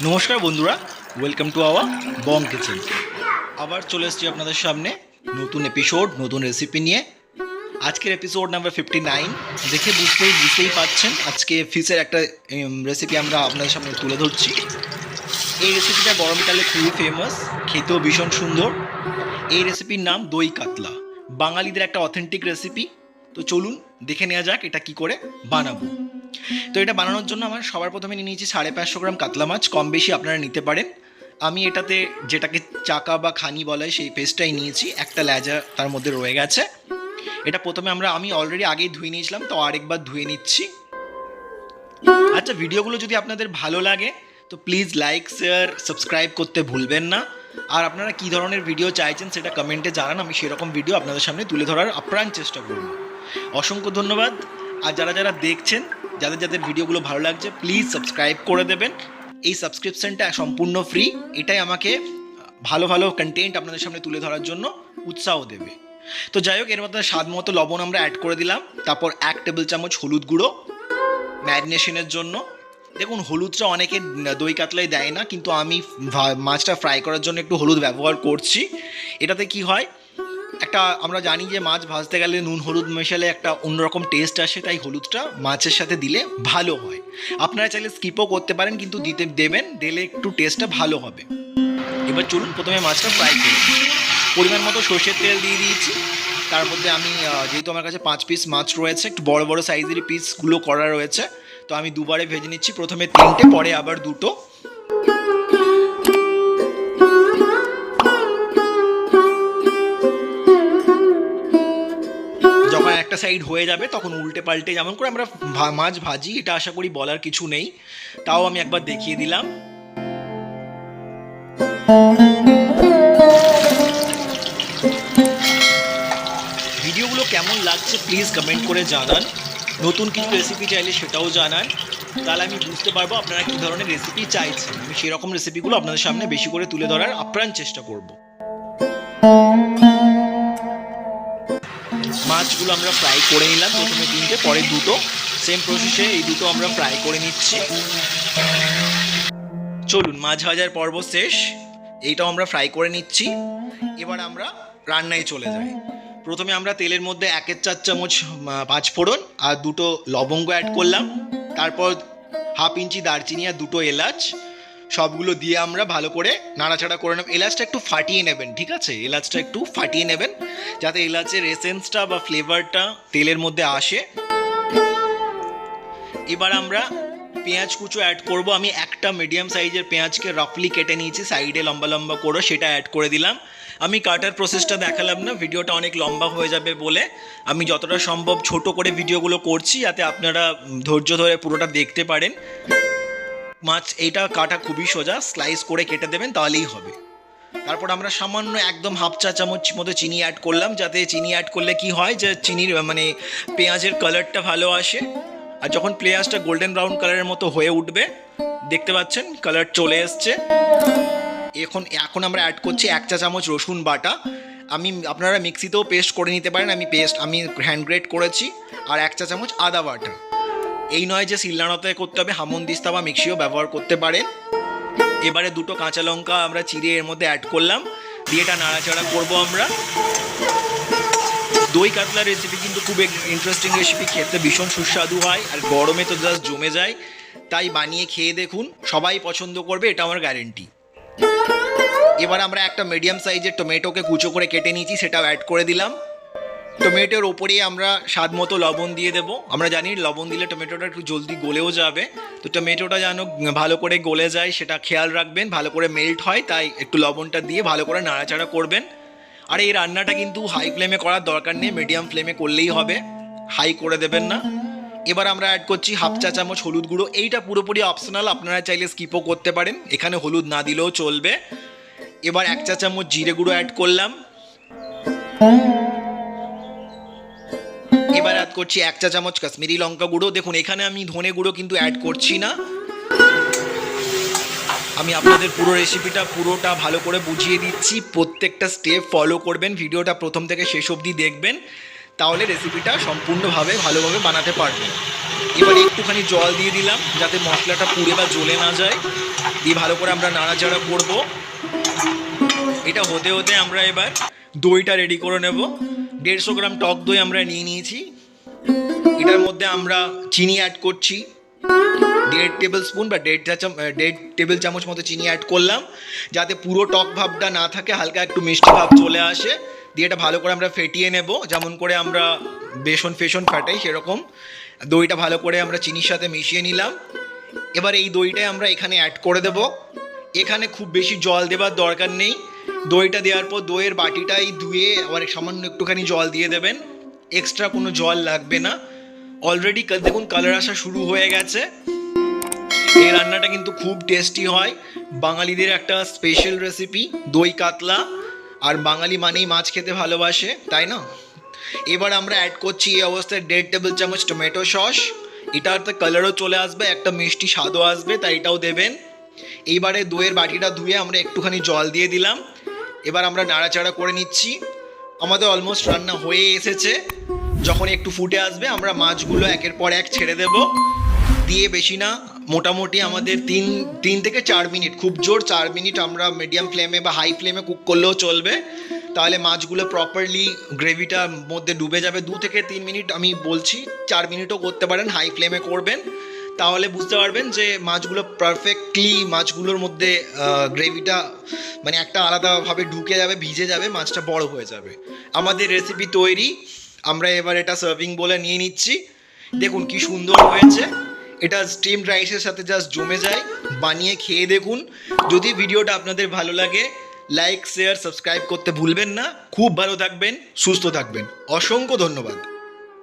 নমস্কার বন্ধুরা, welcome to our Bong kitchen. আবার চলে এসেছি আপনাদের সামনে নতুন এপিসোড, নতুন রেসিপি নিয়ে। আজকের এপিসোড নাম্বার 59। দেখে বুঝতেই পাচ্ছেন আজকে ফিশের একটা রেসিপি আমরা আপনাদের সামনে তুলে ধরছি। এই রেসিপিটা গরমকালে খুবই ফেমাস, খেতেও ভীষণ সুন্দর। এই রেসিপির নাম দই কাতলা, বাঙালিদের একটা অথেন্টিক রেসিপি। তো চলুন দেখে নেওয়া যাক এটা কি করে বানাবো। তো এটা বানানোর জন্য আমার সবার প্রথমে নিয়ে নিয়েছি 550 গ্রাম কাতলা মাছ। কম বেশি আপনারা নিতে পারেন। আমি এটাতে যেটাকে চাকা বা খানি বলা হয় সেই পেস্টটাই নিয়েছি। একটা লেজা তার মধ্যে রয়ে গেছে। এটা প্রথমে আমি অলরেডি আগেই ধুয়ে নিয়েছিলাম, তো আরেকবার ধুয়ে নিচ্ছি। আচ্ছা, ভিডিওগুলো যদি আপনাদের ভালো লাগে তো প্লিজ লাইক, শেয়ার, সাবস্ক্রাইব করতে ভুলবেন না। আর আপনারা কী ধরনের ভিডিও চাইছেন সেটা কমেন্টে জানান, আমি সেরকম ভিডিও আপনাদের সামনে তুলে ধরার আপ্রাণ চেষ্টা করব। অসংখ্য ধন্যবাদ। আর যারা দেখছেন, যাদের ভিডিওগুলো ভালো লাগছে, প্লিজ সাবস্ক্রাইব করে দেবেন। এই সাবস্ক্রিপশনটা সম্পূর্ণ ফ্রি। এটাই আমাকে ভালো ভালো কন্টেন্ট আপনাদের সামনে তুলে ধরার জন্য উৎসাহ দেবে। তো যাই হোক, এর মধ্যে স্বাদ মতো লবণ আমরা অ্যাড করে দিলাম। তারপর 1 টেবিল চামচ হলুদ গুঁড়ো ম্যারিনেশনের জন্য। দেখুন, হলুদটা অনেকে দই কাতলায় দেয় না, কিন্তু আমি মাছটা ফ্রাই করার জন্য একটু হলুদ ব্যবহার করছি। এটাতে কি হয়, আমরা জানি যে মাছ ভাজতে গেলে নুন হলুদ মেশালে একটা অন্যরকম টেস্ট আসে, তাই হলুদটা মাছের সাথে দিলে ভালো হয়। আপনারা চাইলে স্কিপও করতে পারেন, কিন্তু দিলে একটু টেস্টটা ভালো হবে। এবার চলুন প্রথমে মাছটা ফ্রাই করি। পরিমাণ মতো সর্ষের তেল দিয়ে দিয়েছি। তার মধ্যে আমি যেহেতু আমার কাছে 5 পিস মাছ রয়েছে, একটু বড় বড় সাইজেরই পিসগুলো করা রয়েছে, তো আমি দুবারে ভেজে নিচ্ছি। প্রথমে 3টে, পরে আবার 2টো। যখন একটা সাইড হয়ে যাবে তখন উল্টে পাল্টে যেমন করে আমরা মাছ ভাজি, এটা আশা করি বলার কিছু নেই, তাও আমি একবার দেখিয়ে দিলাম। ভিডিওগুলো কেমন লাগছে প্লিজ কমেন্ট করে জানান। নতুন কিছু রেসিপি চাইলে সেটাও জানান, তাহলে আমি বুঝতে পারবো আপনারা কী ধরনের রেসিপি চাইছেন। আমি সেরকম রেসিপিগুলো আপনাদের সামনে বেশি করে তুলে ধরার আপ্রাণ চেষ্টা করব। মাছগুলো আমরা ফ্রাই করে নিলাম, প্রথমে 3টে, পরে 2টো। সেম প্রসেসে এই 2টো আমরা ফ্রাই করে নিচ্ছি। চলুন, মাছ ভাজার পর্ব শেষ, এইটাও আমরা ফ্রাই করে নিচ্ছি। এবার আমরা রান্নায় চলে যাই। প্রথমে আমরা তেলের মধ্যে 1/4 চামচ 5 ফোড়ন আর 2টো লবঙ্গ অ্যাড করলাম। তারপর 1/2 ইঞ্চি দারচিনি আর 2টো এলাচ, সবগুলো দিয়ে আমরা ভালো করে নাড়াচাড়া করে নেব। এলাচটা একটু ফাটিয়ে নেবেন, ঠিক আছে? এলাচটা একটু ফাটিয়ে নেবেন যাতে এলাচের এসেন্সটা বা ফ্লেভারটা তেলের মধ্যে আসে। এবার আমরা পেঁয়াজ কুচো অ্যাড করব। আমি একটা মিডিয়াম সাইজের পেঁয়াজকে রাফলি কেটে নিয়েছি, সাইডে লম্বা লম্বা করে, সেটা অ্যাড করে দিলাম। আমি কাটার প্রসেসটা দেখালাম না, ভিডিওটা অনেক লম্বা হয়ে যাবে বলে আমি যতটা সম্ভব ছোট করে ভিডিওগুলো করছি, যাতে আপনারা ধৈর্য ধরে পুরোটা দেখতে পারেন। মাছ এইটা কাটা খুবই সোজা, স্লাইস করে কেটে দেবেন তাহলেই হবে। তারপর আমরা সামান্য একদম 1/2 চা চামচ মতো চিনি অ্যাড করলাম, যাতে চিনি অ্যাড করলে কি হয় যে চিনির পেঁয়াজের কালারটা ভালো আসে। আর যখন পেঁয়াজটা গোল্ডেন ব্রাউন কালারের মতো হয়ে উঠবে, দেখতে পাচ্ছেন কালার চলে এসছে। এখন আমরা অ্যাড করছি 1 চা চামচ রসুন বাটা। আপনারা মিক্সিতেও পেস্ট করে নিতে পারেন, আমি হ্যান্ড গ্রেড করেছি। আর 1 চা চামচ আদা বাটা। এই নয় যে শিলনোড়াতে করতে হবে, হামনদিস্তা বা মিক্সিও ব্যবহার করতে পারেন। এবারে 2টো কাঁচা লঙ্কা আমরা চিড়ে এর মধ্যে অ্যাড করলাম, দিয়ে এটা নাড়াচাড়া করবো আমরা। দই কাতলা রেসিপি কিন্তু খুব ইন্টারেস্টিং রেসিপি, খেতে ভীষণ সুস্বাদু হয়, আর গরমে তো জাস্ট জমে যায়। তাই বানিয়ে খেয়ে দেখুন, সবাই পছন্দ করবে, এটা আমার গ্যারেন্টি। এবার আমরা একটা মিডিয়াম সাইজের টমেটোকে কুচো করে কেটে নিয়েছি, সেটাও অ্যাড করে দিলাম। টমেটোর ওপরেই আমরা স্বাদ মতো লবণ দিয়ে দেবো। আমরা জানি লবণ দিলে টমেটোটা একটু জলদি গলেও যাবে, তো টমেটোটা যেন ভালো করে গলে যায় সেটা খেয়াল রাখবেন, ভালো করে মেল্ট হয়, তাই একটু লবণটা দিয়ে ভালো করে নাড়াচাড়া করবেন। আর এই রান্নাটা কিন্তু হাই ফ্লেমে করার দরকার নেই, মিডিয়াম ফ্লেমে করলেই হবে, হাই করে দেবেন না। এবার আমরা অ্যাড করছি 1/2 চা চামচ হলুদ গুঁড়ো। এইটা পুরোপুরি অপশনাল, আপনারা চাইলে স্কিপও করতে পারেন, এখানে হলুদ না দিলেও চলবে। এবার 1 চা চামচ জিরে গুঁড়ো অ্যাড করলাম। এবার অ্যাড করছি 1 চা চামচ কাশ্মীরি লঙ্কা গুঁড়ো। দেখুন, এখানে আমি ধনে গুঁড়ো কিন্তু অ্যাড করছি না। আমি আপনাদের পুরো রেসিপিটা পুরোটা ভালো করে বুঝিয়ে দিচ্ছি, প্রত্যেকটা স্টেপ ফলো করবেন, ভিডিওটা প্রথম থেকে শেষ অবধি দেখবেন, তাহলে রেসিপিটা সম্পূর্ণভাবে ভালোভাবে বানাতে পারবেন। এবারে একটুখানি জল দিয়ে দিলাম যাতে মশলাটা পুড়ে বা জ্বলে না যায়, দিয়ে ভালো করে আমরা নাড়াচাড়া করব। এটা হতে হতে আমরা এবার দইটা রেডি করে নেব। 150 গ্রাম টক দই আমরা নিয়ে নিয়েছি। এটার মধ্যে আমরা চিনি অ্যাড করছি, 1.5 টেবিল স্পুন বা 1.5 টেবিল চামচ মতো চিনি অ্যাড করলাম, যাতে পুরো টক ভাবটা না থাকে, হালকা একটু মিষ্টি ভাব চলে আসে। দিয়ে এটা ভালো করে আমরা ফেটিয়ে নেব, যেমন করে আমরা বেসন ফাটাই সেরকম। দইটা ভালো করে আমরা চিনির সাথে মিশিয়ে নিলাম। এবার এই দইটাই আমরা এখানে অ্যাড করে দেব। এখানে খুব বেশি জল দেবার দরকার নেই। দইটা দেওয়ার পর দইয়ের বাটিটাই ধুয়ে আবার সামান্য একটুখানি জল দিয়ে দেবেন, এক্সট্রা কোনো জল লাগবে না। অলরেডি দেখুন কালার আসা শুরু হয়ে গেছে। এই রান্নাটা কিন্তু খুব টেস্টি হয়, বাঙালিদের একটা স্পেশাল রেসিপি দই কাতলা। আর বাঙালি মানেই মাছ খেতে ভালোবাসে, তাই না? এবার আমরা অ্যাড করছি এই অবস্থায় 1.5 টেবিল চামচ টমেটো সস। এটাতে কালারও চলে আসবে, একটা মিষ্টি স্বাদও আসবে, তাই এটাও দেবেন। এইবারে দইয়ের বাটিটা ধুয়ে আমরা একটুখানি জল দিয়ে দিলাম। এবার আমরা নাড়াচাড়া করে নিচ্ছি। আমাদের অলমোস্ট রান্না হয়ে এসেছে। যখন একটু ফুটে আসবে আমরা মাছগুলো একের পর এক ছেড়ে দেব। দিয়ে বেশি না, মোটামুটি আমাদের 3 থেকে 4 মিনিট, খুব জোর 4 মিনিট আমরা মিডিয়াম ফ্লেমে বা হাই ফ্লেমে কুক করলেও চলবে। তাহলে মাছগুলো প্রপারলি গ্রেভিটার মধ্যে ডুবে যাবে। 2 থেকে 3 মিনিট আমি বলছি, 4 মিনিটও করতে পারেন, হাই ফ্লেমে করবেন। তাহলে বুঝতে পারবেন যে মাছগুলো পারফেক্টলি মাছগুলোর মধ্যে গ্রেভিটা মানে একটা আলাদাভাবে ঢুকে যাবে, ভিজে যাবে, মাছটা বড় হয়ে যাবে। আমাদের রেসিপি তৈরি। আমরা এবার এটা সার্ভিং বলে নিয়ে নিচ্ছি। দেখুন কি সুন্দর হয়েছে। এটা স্টিমড রাইসের সাথে জাস্ট জমে যায়। বানিয়ে খেয়ে দেখুন। যদি ভিডিওটা আপনাদের ভালো লাগে, লাইক শেয়ার সাবস্ক্রাইব করতে ভুলবেন না। খুব ভালো থাকবেন, সুস্থ থাকবেন। অসংখ্য ধন্যবাদ।